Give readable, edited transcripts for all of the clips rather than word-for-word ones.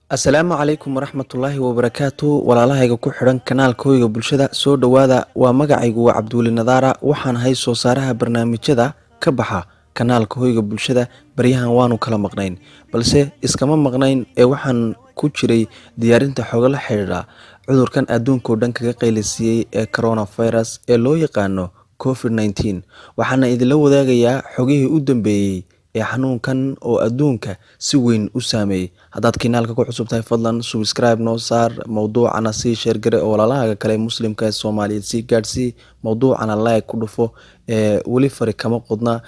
Asalaamu calaykum waraxmatullaahi wabarakaatu walaalahayga ku xidhan kanaalkooyga bulshada soo dhowaada waa magacaygu waa Cabduuli Nadaara waxaan ahay soo saaraha barnaamijyada ka baxa kanaalka hoyga bulshada baryahan waanu kala maqnayn balse iskama maqnayn waxaan ku jiray diyaarinta xogo la xiriira cudurkan adduunka oo dhan kaga qaylisiyay ee coronavirus ee loo yaqaano COVID-19 waxaana idinla wadaagayaa xogihii u dambeeyay ee xanuunkan oo adduunka si weyn u saameeyay haddaad kanaalka ku cusub tahay fadlan subscribe noo saar mowduucana sii share gare oo walaalahaaga kale muslimka ee Soomaaliyeed sii gaadsii mowduucana like ku dhufo weli fari kama qodna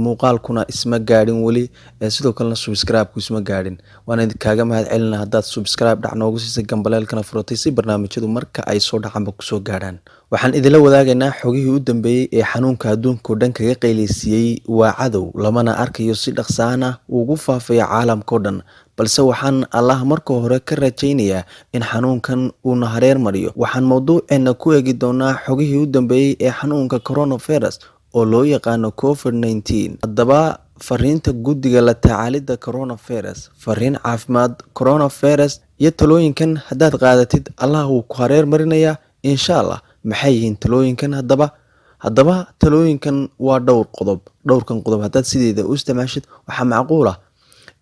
muuqaalkuna isma gaadhin weli sidoo kalena subscribe ku isma gaadhin waan idinkaga mahad celinaa haddaad subscribe dhac noogu siisay gambaleelkana furatay si barnaamijyadu marka ay soo dhacanba ku soo gaadhaan waxaan idinla wadaagaynaa xogihii u dambeeyay ee xanuunka adduunka oo dhan kaga qaylisiyay waa cadow lamana arkayo si dhaqsaana ugu faafaya caalamka oo dhan balse waxaan Allah marka hore ka rajaynayaa in xanuunkan uu na hareer mariyo waxaan mowduuceena ku eegi doonaa xogihii u dambeeyay ee xanuunka coronavirus oo loo yaqaano COVID-19 haddaba fariinta guddiga la tacaalida coronavirus fariin caafimaad coronavirus iyo talooyinkan haddaad qaadatid Allah wuu ku hareer marinayaa insha Allah maxay yihiin talooyinkan haddaba talooyinkan waa dhowrkan qodob haddaad sideeda u isticmaashid waxaa macquul ah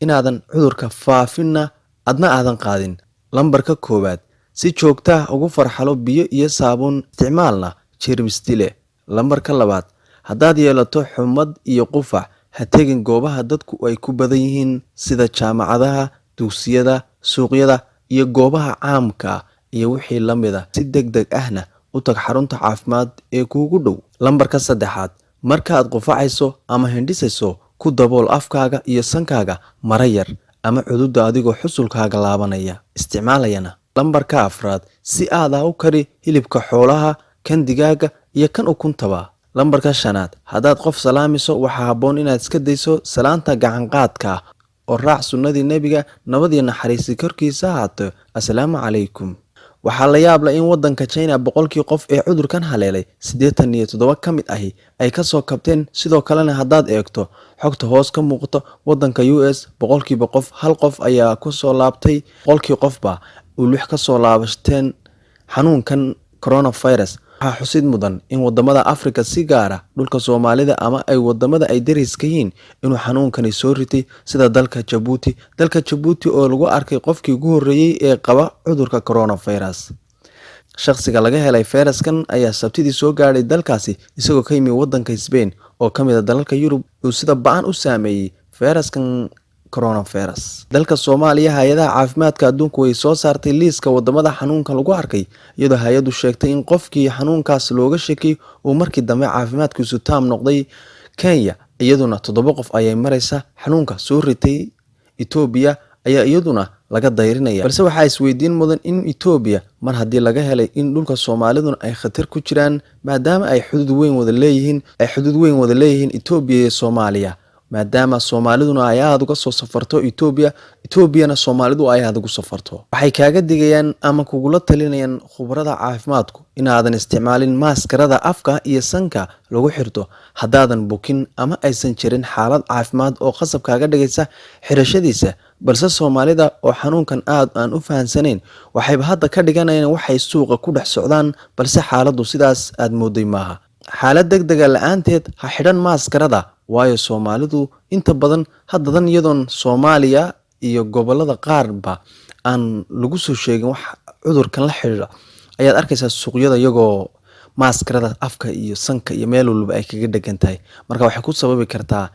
inaadan cudurka faafinna adna aadan qaadin lambarka koowaad si joogto ah ugu farxalo biyo iyo saabuun isticmaalna jeermis dile lambarka labaad haddaad yeelato xumad iyo qufac ha tegin goobaha dadku ay ku badan yihiin sida jaamacadaha dugsiyada suuqyada iyo goobaha caamka iyo wixii la mid ah si degdeg ahna u tag xarunta caafimaad ee kuugu dhow lambarka saddexaad markaad qufacayso ama hindhisayso ku dabool afkaaga iyo sankaaga mara yar ama cududa adigoo xusulkaaga laabanaya isticmaalayana lambarka afraad si aad u kari hilibka xoolaha kan digaaga iyo kan ukuntaba lambarka shanaad haddaad qof salaamiso waxaa habboon inaad iska dayso salaanta gacan qaadka oo raac sunnadii nebiga nabad iyo naxariis korkiisa ahaato assalaamu calaykum waxaa la yaab leh in wadanka China boqolkii qof ee cudurkan haleelay 87 ka mid ahi ay ka soo kabteen sidoo kalena haddaad eegto xogta hoos ka muuqato wadanka US boqolkiiba qof hal qof ayaa ku soo laabtay boqolkii qofba uu lix ka soo laabashteen xanuunkan coronavirus waxaa xusid mudan in wadamada Afrika si gaara dhulka Soomaalida ama ay wadamada ay dariska yihiin inuu xanuunkani soo ritay sida dalka Djibouti oo lagu arkay qofkii ugu horeeyay ee qaba cudurka coronavirus shakhsiga laga helay fayraskan ayaa sabtidii soo gaaray dalkaasi isagoo ka yimid wadanka Spain oo kamid ah dalalka Yurub oo sida ba'an u saameeyay fayraskan coronavirus dalka Soomaaliya hay'adaha caafimaadka adduunka way soo saartay liiska wadamada xanuunka lagu arkay iyadoo hay'adu sheegtay in qofkii xanuunkaas looga shakiyay uu markii dambe caafimaadkiisu taam noqday Kenya iyaduna 7 qof ayay maraysa xanuunka soo ritay Ethiopia ayaa iyaduna laga dayrinaya balse waxaa isweydiin mudan in Ethiopia mar haddii laga helay in dhulka Soomaaliduna ay khatar ku jiraan maadaama ay xuduud weyn wada leeyihiin Ethiopia iyo Soomaaliya maadaama Soomaaliduna ay aad uga soo safarto Ethiopiana Soomaalidu ay aad ugu safarto waxay kaaga digayaan ama kugula talinayaan khubarada caafimaadku inaadan isticmaalin maskarada afka iyo sanka lagu xirto haddaadan bukin ama aysan jirin xaalad caafimaad oo qasab kaaga dhigaysa xirashadiisa balse Soomaalida oo xanuunkan aad aan u fahansanayn waxay hadda ka dhiganayaan waxay suuqa ku dhex socdaan balse xaaladdu sidaas aad mooday maaha xaalad degdeg ah la'aanteed ha xidhan maskarada waayo Soomaalidu inta badan haddan iyadoon Soomaaliya iyo gobolada qaarba aan lagu soo sheegin wax cudurkan la xiriira ayaad arkaysaa suuqyada iyagoo maskarada afka iyo sanka iyo meel walba ay kaga dhagan tahay marka waxay ku sababi kartaa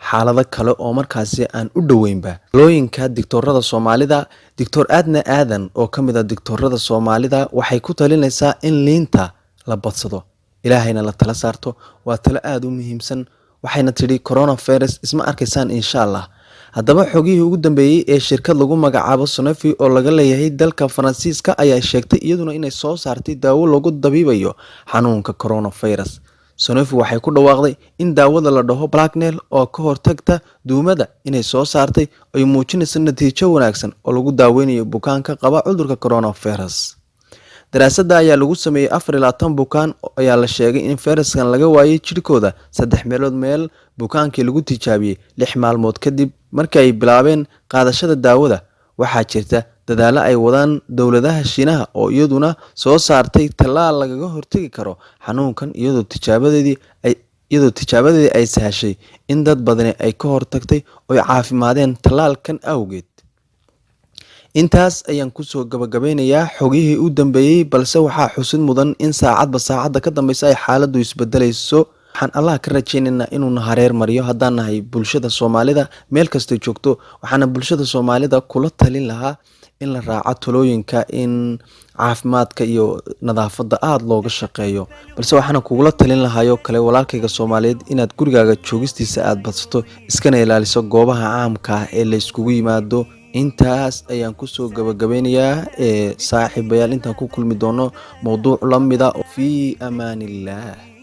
xaalado kale oo markaasi aan u dhaweynba looyinka digtoorada Soomaalida Dr. Adna Aadan oo kamid ah digtoorada Soomaalida waxay ku talinaysaa in liinta la badsado ilaahayna la tala saarto waa talo aad u muhiimsan waxayna tiri coronavirus isma arkaysaan insha Allah haddaba xogihii ugu dambeeyay ee shirkad lagu magacaabo Sanofi oo laga leeyahay dalka Faransiiska ayaa sheegtay iyaduna inay soo saartay daawo lagu dabiibayo xanuunka coronavirus Sanofi waxay ku dhawaaqday in daawada la dhaho Blacknel oo ka hortagta duumada inay soo saartay ay muujinayso natiijo wanaagsan oo lagu daaweynayo bukaanka qaba cudurka coronavirus daraasadda ayaa lagu sameeyay 24 bukaan ayaa la sheegay in fayraskan laga waayay jirkooda 3 meelood meel bukaankii lagu tijaabiyay 6 maalmood kadib markii ay bilaabeen qaadashada daawada waxaa jirta dadaalo ay wadaan dowladaha Shiinaha oo iyaduna soo saartay tallaal lagaga hortagi karo xanuunkan iyadoo tijaabadeedii ay sahashay in dad badani ay ka hortagtay oo ay caafimaadeen tallaalkan awgeed. Intaas ayaan kusoo gabagabeynayaa xogihii u dambeeyay, balse waxaa xusid mudan in saacadba saacadda ka dambeysa ay xaaladdu isbedelayso. Waxaan Allah ka rajaynaynaa inuu na hareer mariyo haddaan nahay bulshada Soomaalida meel kasta joogto. Waxaana bulshada Soomaalida kula talin lahaa in la raaco talooyinka in caafimaadka iyo nadaafadda aad looga shaqeeyo. Balse waxaan kugula talin lahaayoo kale walaalkayga Soomaaliyeed inaad gurigaaga joogistiisa aad badsato, iskana ilaaliso goobaha caamka ah ee la iskugu yimaado. Intaas ayaan kusoo gabagabeynayaa saaxiibayaal, intaan ku kulmi doono mowduuc la mid ah. Fii amaanillah.